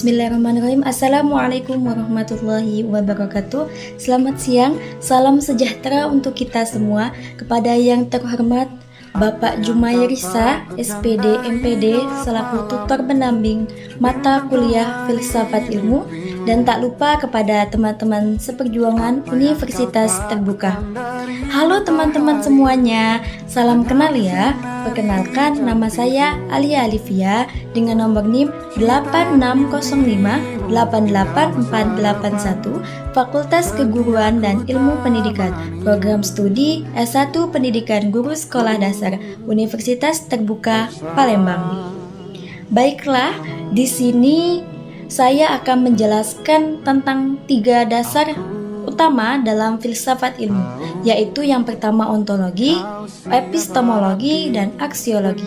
Bismillahirrahmanirrahim. Assalamualaikum warahmatullahi wabarakatuh. Selamat siang, salam sejahtera untuk kita semua. Kepada yang terhormat Bapak Jumairisa, SPD, MPD, selaku tutor pendamping mata kuliah Filsafat Ilmu, dan tak lupa kepada teman-teman seperjuangan Universitas Terbuka. Halo teman-teman semuanya, salam kenal ya. Perkenalkan, nama saya Alia Alivia dengan nomor NIM 8605-88481, Fakultas Keguruan dan Ilmu Pendidikan, Program Studi S1 Pendidikan Guru Sekolah Dasar, Universitas Terbuka Palembang. Baiklah, di sini saya akan menjelaskan tentang 3 dasar utama dalam filsafat ilmu, yaitu yang pertama ontologi, epistemologi, dan aksiologi.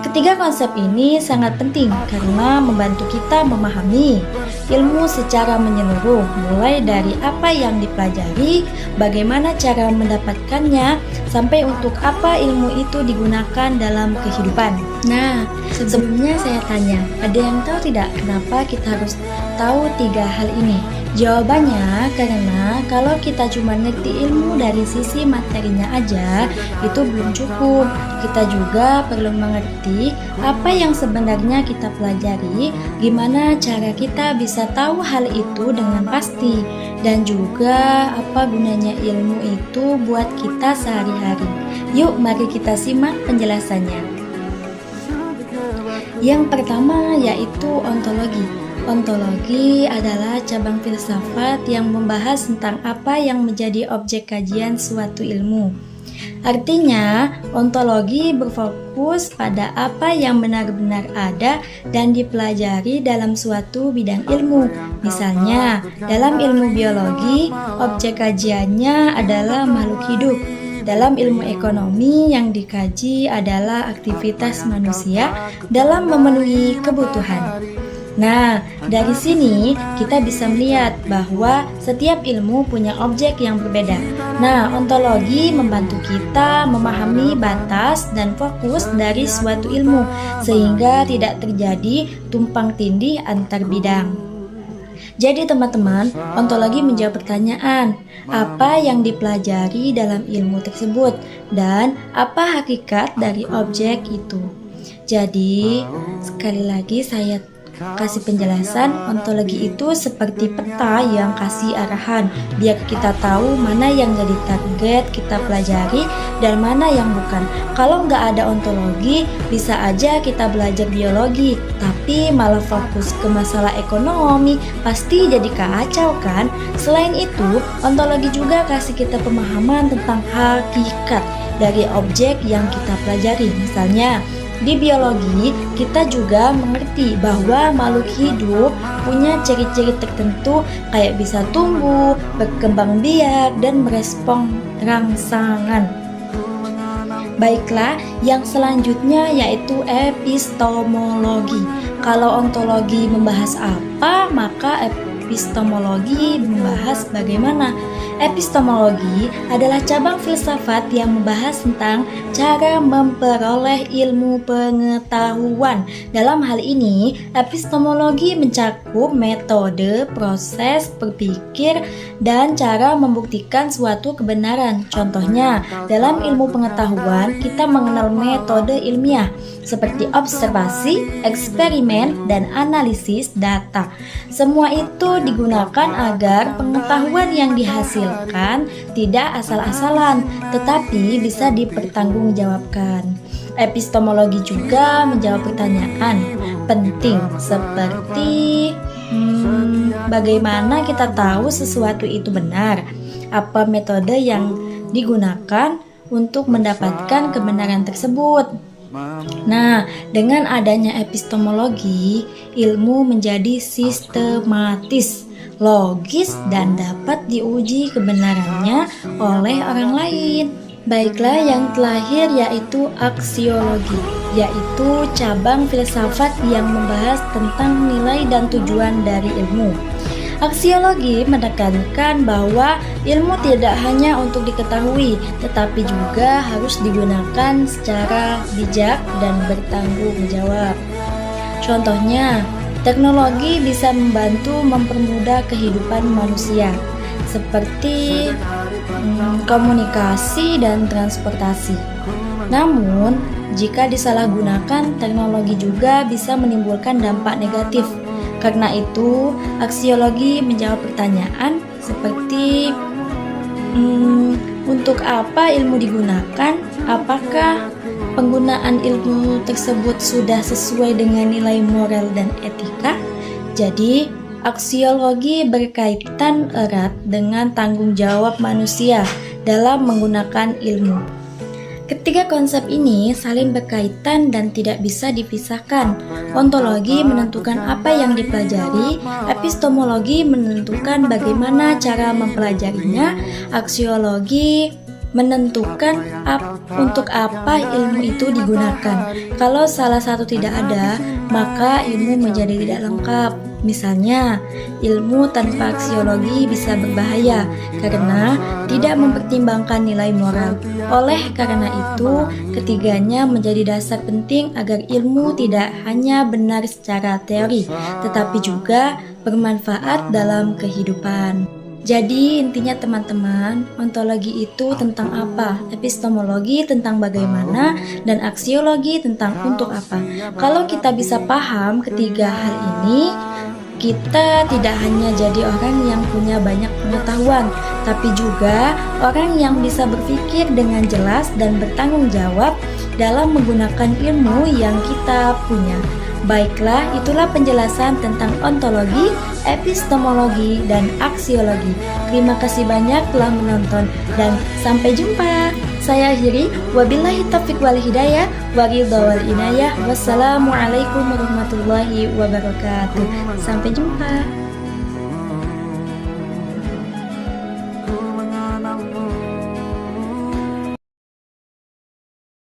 Ketiga konsep ini sangat penting karena membantu kita memahami ilmu secara menyeluruh, mulai dari apa yang dipelajari, bagaimana cara mendapatkannya, sampai untuk apa ilmu itu digunakan dalam kehidupan. Nah, sebelumnya saya tanya, ada yang tahu tidak kenapa kita harus tahu 3 hal ini? Jawabannya karena kalau kita cuma ngerti ilmu dari sisi materinya aja, itu belum cukup. Kita juga perlu mengerti apa yang sebenarnya kita pelajari, gimana cara kita bisa tahu hal itu dengan pasti, dan juga apa gunanya ilmu itu buat kita sehari-hari. Yuk, mari kita simak penjelasannya. Yang pertama yaitu ontologi. Ontologi adalah cabang filsafat yang membahas tentang apa yang menjadi objek kajian suatu ilmu. Artinya, ontologi berfokus pada apa yang benar-benar ada dan dipelajari dalam suatu bidang ilmu. Misalnya, dalam ilmu biologi, objek kajiannya adalah makhluk hidup. Dalam ilmu ekonomi, yang dikaji adalah aktivitas manusia dalam memenuhi kebutuhan. Nah, dari sini kita bisa melihat bahwa setiap ilmu punya objek yang berbeda. Nah, ontologi membantu kita memahami batas dan fokus dari suatu ilmu sehingga tidak terjadi tumpang tindih antar bidang. Jadi teman-teman, ontologi menjawab pertanyaan, apa yang dipelajari dalam ilmu tersebut dan apa hakikat dari objek itu. Jadi, sekali lagi saya kasih penjelasan, ontologi itu seperti peta yang kasih arahan biar kita tahu mana yang jadi target kita pelajari dan mana yang bukan. Kalau nggak ada ontologi, bisa aja kita belajar biologi tapi malah fokus ke masalah ekonomi, pasti jadi kacau kan. Selain itu, ontologi juga kasih kita pemahaman tentang hakikat dari objek yang kita pelajari. Misalnya di biologi, kita juga mengerti bahwa makhluk hidup punya ciri-ciri tertentu kayak bisa tumbuh, berkembang biak, dan merespons rangsangan. Baiklah, yang selanjutnya yaitu epistemologi. Kalau ontologi membahas apa, maka epistemologi membahas bagaimana. Epistemologi adalah cabang filsafat yang membahas tentang cara memperoleh ilmu pengetahuan. Dalam hal ini, epistemologi mencakup metode, proses berpikir, dan cara membuktikan suatu kebenaran. Contohnya, dalam ilmu pengetahuan, kita mengenal metode ilmiah seperti observasi, eksperimen, dan analisis data. Semua itu digunakan agar pengetahuan yang dihasilkan tidak asal-asalan, tetapi bisa dipertanggungjawabkan. Epistemologi juga menjawab pertanyaan penting seperti bagaimana kita tahu sesuatu itu benar, apa metode yang digunakan untuk mendapatkan kebenaran tersebut. Nah, dengan adanya epistemologi, ilmu menjadi sistematis, logis, dan dapat diuji kebenarannya oleh orang lain. Baiklah, yang terakhir yaitu aksiologi, yaitu cabang filsafat yang membahas tentang nilai dan tujuan dari ilmu. Aksiologi menekankan bahwa ilmu tidak hanya untuk diketahui, tetapi juga harus digunakan secara bijak dan bertanggung jawab. Contohnya, Teknologi bisa membantu mempermudah kehidupan manusia, seperti komunikasi dan transportasi. Namun, jika disalahgunakan, teknologi juga bisa menimbulkan dampak negatif. Karena itu, aksiologi menjawab pertanyaan seperti untuk apa ilmu digunakan? Apakah penggunaan ilmu tersebut sudah sesuai dengan nilai moral dan etika? Jadi, aksiologi berkaitan erat dengan tanggung jawab manusia dalam menggunakan ilmu. Ketiga konsep ini saling berkaitan dan tidak bisa dipisahkan. Ontologi menentukan apa yang dipelajari, epistemologi menentukan bagaimana cara mempelajarinya, aksiologi menentukan untuk apa ilmu itu digunakan. Kalau salah satu tidak ada, maka ilmu menjadi tidak lengkap. Misalnya, ilmu tanpa aksiologi bisa berbahaya karena tidak mempertimbangkan nilai moral. Oleh karena itu, ketiganya menjadi dasar penting agar ilmu tidak hanya benar secara teori, tetapi juga bermanfaat dalam kehidupan. Jadi intinya teman-teman, ontologi itu tentang apa? Epistemologi tentang bagaimana, dan aksiologi tentang untuk apa. Kalau kita bisa paham ketiga hal ini, kita tidak hanya jadi orang yang punya banyak pengetahuan, tapi juga orang yang bisa berpikir dengan jelas dan bertanggung jawab dalam menggunakan ilmu yang kita punya. Baiklah, itulah penjelasan tentang ontologi, epistemologi, dan aksiologi. Terima kasih banyak telah menonton dan sampai jumpa. Saya akhiri, wabillahi taufiq wal hidayah, waridha wal inayah. Wassalamualaikum warahmatullahi wabarakatuh. Sampai jumpa.